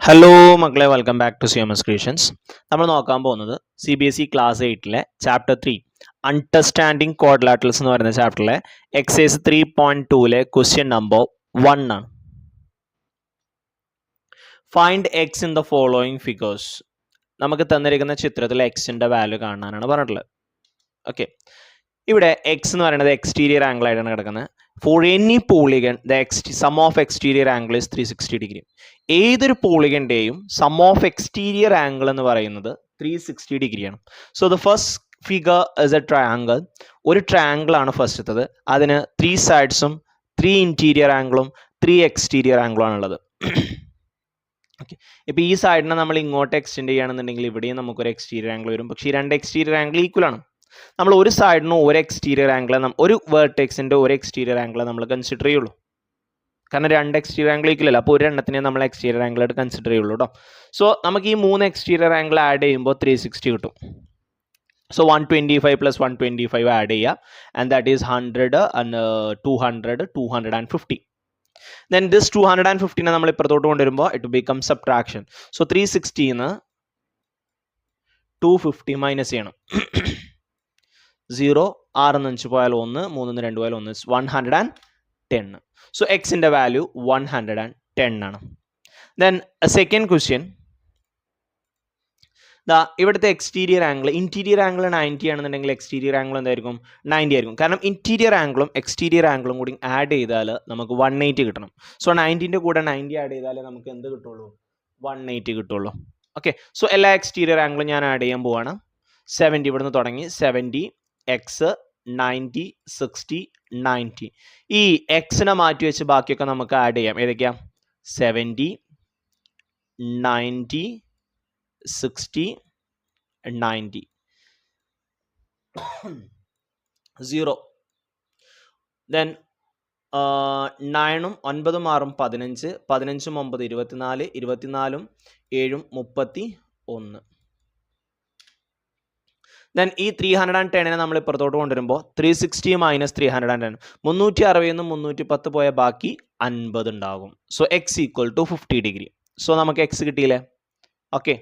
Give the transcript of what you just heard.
Hello മക്കളെ, welcome back to CMS creations. നമ്മൾ നോക്കാൻ പോകുന്നത് CBSE class 8 chapter 3 understanding quadrilaterals എന്ന് പറയുന്ന ചാപ്റ്ററിലെ എക്സസൈസ് 3.2 ക്വസ്റ്റ്യൻ നമ്പർ 1 ആണ്. Find x in the following figures. നമുക്ക് തന്നിരിക്കുന്ന ചിത്രത്തിൽ എക്സിന്റെ വാല്യൂ കാണാനാണ് പറഞ്ഞിട്ടുള്ളത്. ഓക്കെ, ഇവിടെ എക്സ് എന്ന് പറയുന്നത് എക്സ്റ്റീരിയർ ആംഗിൾ ആയിട്ടാണ് കിടക്കുന്നത്. For any polygon the sum of exterior angle is 360 degree. ഏതൊരു പോളിഗന്റെയും സം ഓഫ് എക്സ്റ്റീരിയർ ആംഗിൾ എന്ന് പറയുന്നത് 360 ഡിഗ്രിയാണ്. So the first figure is A triangle. ഒരു ട്രയാങ്കിൾ ആണ് ഫസ്റ്റത്തത്. അതിന് 3 സൈഡ്സും 3 ഇന്റീരിയർ ആംഗിളും 3 എക്സ്റ്റീരിയർ ആംഗിളും ആണുള്ളത്. ഓക്കെ, ഇപ്പോൾ ഈ സൈഡിനെ നമ്മൾ ഇങ്ങോട്ട് എക്സ്റ്റെൻഡ് ചെയ്യുകയാണെന്നുണ്ടെങ്കിൽ ഇവിടെയും നമുക്കൊരു എക്സ്റ്റീരിയർ ആംഗിൾ വരും. പക്ഷേ ഈ രണ്ട് എക്സ്റ്റീരിയർ ആംഗിൾ ഈക്വൽ ആണ്. നമ്മൾ ഒരു സൈഡിനും ഒരു എക്സ്റ്റീരിയർ ആംഗിൾ, ഒരു വേർട്ടെക്സിന്റെ ഒരു എക്സ്റ്റീരിയർ ആംഗിൾ നമ്മൾ കൺസിഡർ ചെയ്യുള്ളൂ. കാരണം രണ്ട് എക്സ്റ്റീരിയർ ആംഗിൾ ഈക്വൽ അല്ല. അപ്പോൾ ഒരു എണ്ണത്തിനെ നമ്മൾ എക്സ്റ്റീരിയർ ആംഗിൾ ആയിട്ട് കൺസിഡർ ചെയ്യുള്ളൂ കേട്ടോ. സോ നമുക്ക് ഈ 3 എക്സ്റ്റീരിയർ ആംഗിൾ ആഡ് ചെയ്യുമ്പോൾ 360 കിട്ടും. സോ 125 പ്ലസ് 125 ആഡ് ചെയ്യുക. And that is 100 and 200 250. Then this 250നെ നമ്മൾ ഇപ്പുറത്തോട്ട് കൊണ്ടുവരുമ്പോൾ ഇറ്റ് ബിക്കം സബ്ട്രാക്ഷൻ. സോ 360ന്ന് 250 മൈനസ് ചെയ്യണം. 0 6 5 പോയാൽ 1, 3 2 പോയാൽ 1, 110. സോ എക്സിന്റെ വാല്യൂ 110 ആണ്. ദെൻ സെക്കൻഡ് ക്വസ്റ്റ്യൻ, ഇവിടുത്തെ എക്സ്റ്റീരിയർ ആംഗിൾ, ഇന്റീരിയർ ആംഗിൾ 90 ആണെന്നുണ്ടെങ്കിൽ എക്സ്റ്റീരിയർ ആംഗിൾ എന്തായിരിക്കും? 90 ആയിരിക്കും. കാരണം ഇന്റീരിയർ ആംഗിളും എക്സ്റ്റീരിയർ ആംഗിളും കൂടി ആഡ് ചെയ്താൽ നമുക്ക് 180 കിട്ടണം. സോ 90ന്റെ കൂടെ 90 ആഡ് ചെയ്താലേ നമുക്ക് എന്ത് കിട്ടുള്ളൂ? 180 കിട്ടുള്ളൂ. ഓക്കെ, സോ എല്ലാ എക്സ്റ്റീരിയർ ആംഗിളും ഞാൻ ആഡ് ചെയ്യാൻ പോവാണ്. 70 ഇവിടുന്ന് തുടങ്ങി 70 എക്സ് 90 60 90. ഈ എക്സിനെ മാറ്റി വെച്ച് ബാക്കിയൊക്കെ നമുക്ക് ആഡ് ചെയ്യാം. ഏതൊക്കെയാ? 70 90 60 90 0. ദെൻ 9ഉം 9ഉം 6ഉം 15, 15ഉം 9 24, 24ഉം 7ഉം 31. ദെൻ ഈ 310നെ നമ്മൾ ഇപ്പുറത്തോട്ട് കൊണ്ടുവരുമ്പോൾ 360 മൈനസ് 310, 360 310 പോയ ബാക്കി 50 ഉണ്ടാകും. So x equal to 50 degree. So നമുക്ക് എക്സ് കിട്ടിയില്ലേ? ഓക്കെ.